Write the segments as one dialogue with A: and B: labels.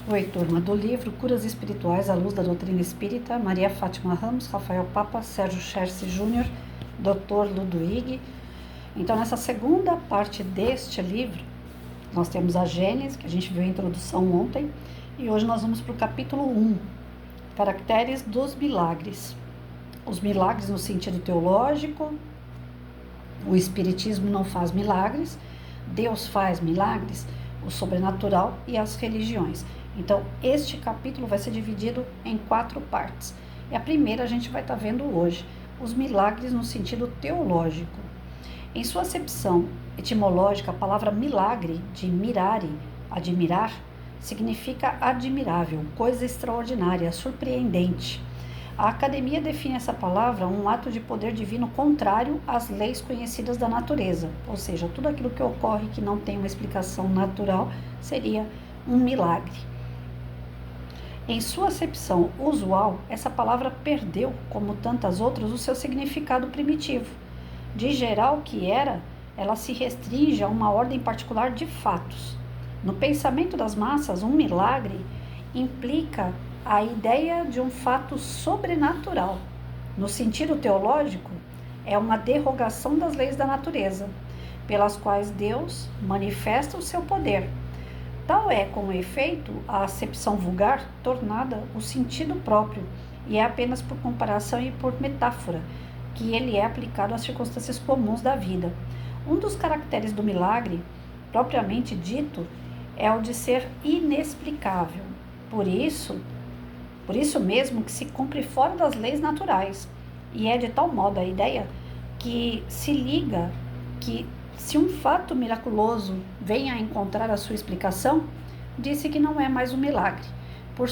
A: Oi, turma do livro Curas Espirituais à Luz da Doutrina Espírita, Maria Fátima Ramos, Rafael Papa, Sérgio Cherce Júnior, Dr. Ludwig. Então, nessa segunda parte deste livro, nós temos a Gênesis, que a gente viu a introdução ontem, e hoje nós vamos para o capítulo 1, Caracteres dos Milagres. Os milagres no sentido teológico, o Espiritismo não faz milagres, Deus faz milagres, o sobrenatural e as religiões. Então, este capítulo vai ser dividido em 4 partes. E a primeira a gente vai estar vendo hoje, os milagres no sentido teológico. Em sua acepção etimológica, a palavra milagre, de mirare, admirar, significa admirável, coisa extraordinária, surpreendente. A academia define essa palavra um ato de poder divino contrário às leis conhecidas da natureza, ou seja, tudo aquilo que ocorre que não tem uma explicação natural seria um milagre. Em sua acepção usual, essa palavra perdeu, como tantas outras, o seu significado primitivo. De geral que era, ela se restringe a uma ordem particular de fatos. No pensamento das massas, um milagre implica a ideia de um fato sobrenatural. No sentido teológico, é uma derrogação das leis da natureza, pelas quais Deus manifesta o seu poder. Tal é, com efeito, a acepção vulgar tornada o sentido próprio, e é apenas por comparação e por metáfora que ele é aplicado às circunstâncias comuns da vida. Um dos caracteres do milagre, propriamente dito, é o de ser inexplicável. Por isso mesmo que se cumpre fora das leis naturais, e é de tal modo a ideia que se liga que se um fato miraculoso venha a encontrar a sua explicação, disse que não é mais um milagre, por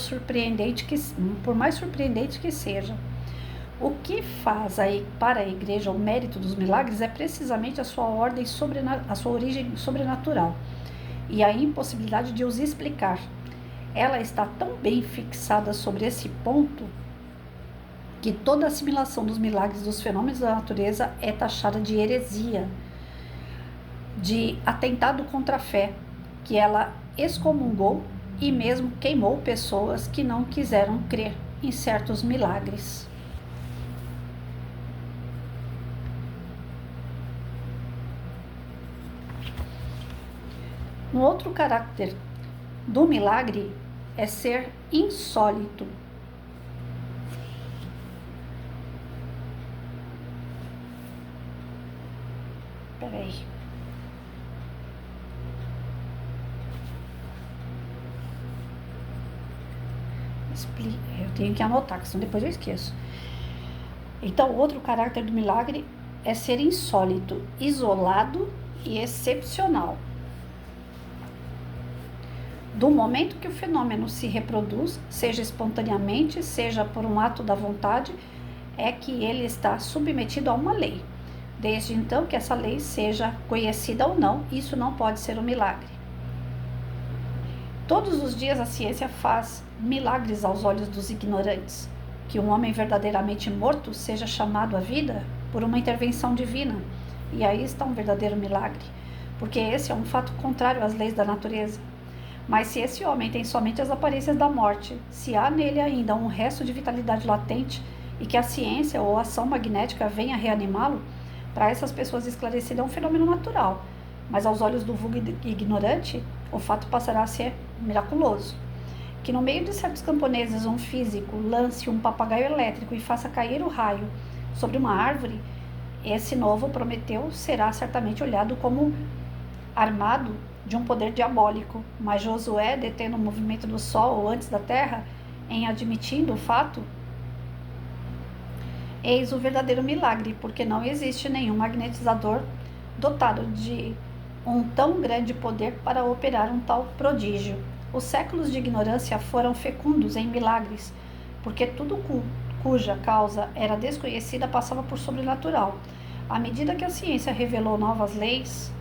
A: mais surpreendente que seja. O que faz para a Igreja o mérito dos milagres é precisamente a sua origem sobrenatural e a impossibilidade de os explicar. Ela está tão bem fixada sobre esse ponto que toda assimilação dos milagres dos fenômenos da natureza é taxada de heresia, de atentado contra a fé, que ela excomungou e mesmo queimou pessoas que não quiseram crer em certos milagres. Um outro caráter do milagre é ser insólito. Peraí. Eu tenho que anotar, senão depois eu esqueço. Então, outro caráter do milagre é ser insólito, isolado e excepcional. Do momento que o fenômeno se reproduz, seja espontaneamente, seja por um ato da vontade, é que ele está submetido a uma lei. Desde então que essa lei seja conhecida ou não, isso não pode ser um milagre. Todos os dias a ciência faz milagres aos olhos dos ignorantes. Que um homem verdadeiramente morto seja chamado à vida por uma intervenção divina. E aí está um verdadeiro milagre, porque esse é um fato contrário às leis da natureza. Mas se esse homem tem somente as aparências da morte, se há nele ainda um resto de vitalidade latente e que a ciência ou a ação magnética venha reanimá-lo, para essas pessoas esclarecido é um fenômeno natural, mas aos olhos do vulgo ignorante, o fato passará a ser miraculoso. Que no meio de certos camponeses um físico lance um papagaio elétrico e faça cair o raio sobre uma árvore, esse novo Prometeu será certamente olhado como armado de um poder diabólico, mas Josué, detendo o movimento do Sol antes da Terra, em admitindo o fato, eis o verdadeiro milagre, porque não existe nenhum magnetizador dotado de um tão grande poder para operar um tal prodígio. Os séculos de ignorância foram fecundos em milagres, porque tudo cuja causa era desconhecida passava por sobrenatural. À medida que a ciência revelou novas leis,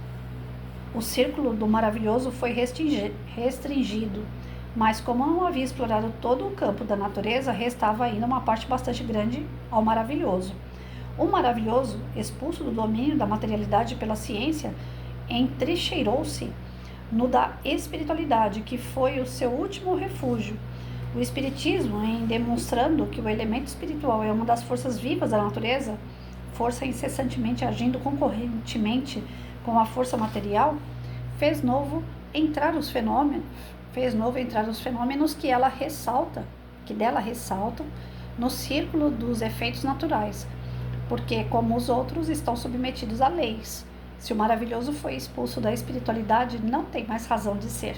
A: o círculo do maravilhoso foi restringido, mas como não havia explorado todo o campo da natureza, restava ainda uma parte bastante grande ao maravilhoso. O maravilhoso, expulso do domínio da materialidade pela ciência, entrincheirou-se no da espiritualidade, que foi o seu último refúgio. O Espiritismo, em demonstrando que o elemento espiritual é uma das forças vivas da natureza, força incessantemente agindo concorrentemente com a força material, fez novo entrar os fenômenos que dela ressaltam no círculo dos efeitos naturais, porque, como os outros, estão submetidos a leis. Se o maravilhoso foi expulso da espiritualidade, não tem mais razão de ser.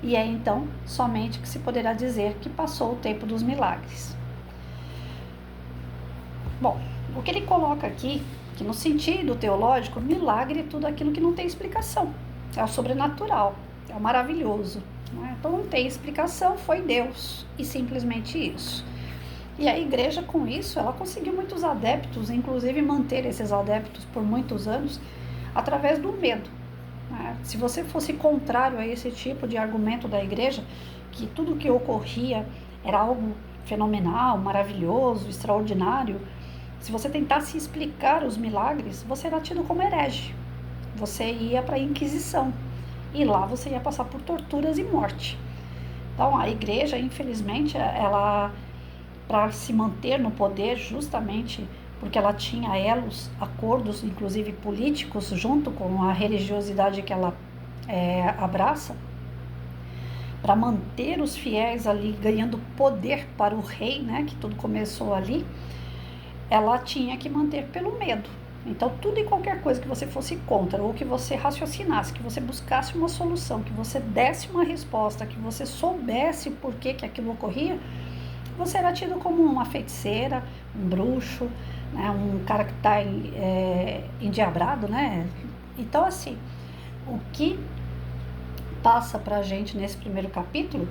A: E é então somente que se poderá dizer que passou o tempo dos milagres. Bom, o que ele coloca aqui, que no sentido teológico, milagre é tudo aquilo que não tem explicação. É o sobrenatural, é o maravilhoso. Né? Então não tem explicação, foi Deus, e simplesmente isso. E a igreja, com isso, ela conseguiu muitos adeptos, inclusive manter esses adeptos por muitos anos, através do medo. Se você fosse contrário a esse tipo de argumento da igreja, que tudo que ocorria era algo fenomenal, maravilhoso, extraordinário, se você tentasse explicar os milagres, você era tido como herege. Você ia para a Inquisição e lá você ia passar por torturas e morte. Então a igreja, infelizmente, ela, para se manter no poder, justamente porque ela tinha acordos, inclusive políticos, junto com a religiosidade que ela abraça, para manter os fiéis ali ganhando poder para o rei, né, que tudo começou ali, ela tinha que manter pelo medo. Então, tudo e qualquer coisa que você fosse contra, ou que você raciocinasse, que você buscasse uma solução, que você desse uma resposta, que você soubesse por que aquilo ocorria, você era tido como uma feiticeira, um bruxo, né, um cara que está endiabrado, né? Então, assim, o que passa para a gente nesse primeiro capítulo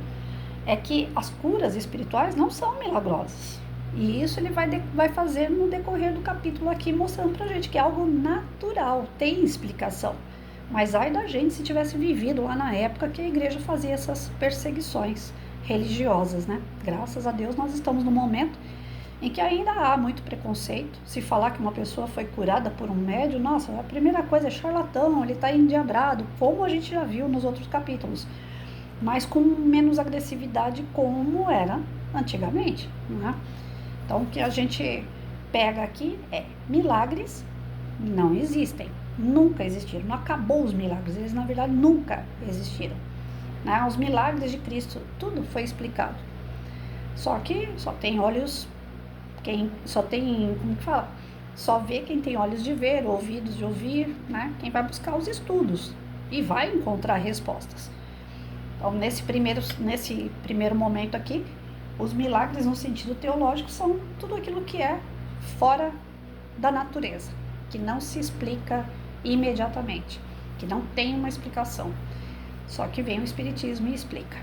A: é que as curas espirituais não são milagrosas. E isso ele vai fazer no decorrer do capítulo aqui, mostrando para a gente que é algo natural, tem explicação. Mas ai da gente se tivesse vivido lá na época que a igreja fazia essas perseguições religiosas, né? Graças a Deus nós estamos num momento em que ainda há muito preconceito. Se falar que uma pessoa foi curada por um médium, nossa, a primeira coisa é charlatão, ele está endiabrado, como a gente já viu nos outros capítulos, mas com menos agressividade como era antigamente, né? Então, o que a gente pega aqui é milagres não existem, nunca existiram, não acabou os milagres, eles na verdade nunca existiram. Né? Os milagres de Cristo, tudo foi explicado. Só que só tem olhos, só vê quem tem olhos de ver, ouvidos de ouvir, né? Quem vai buscar os estudos e vai encontrar respostas. Então, nesse primeiro momento aqui, os milagres no sentido teológico são tudo aquilo que é fora da natureza, que não se explica imediatamente, que não tem uma explicação. Só que vem o Espiritismo e explica.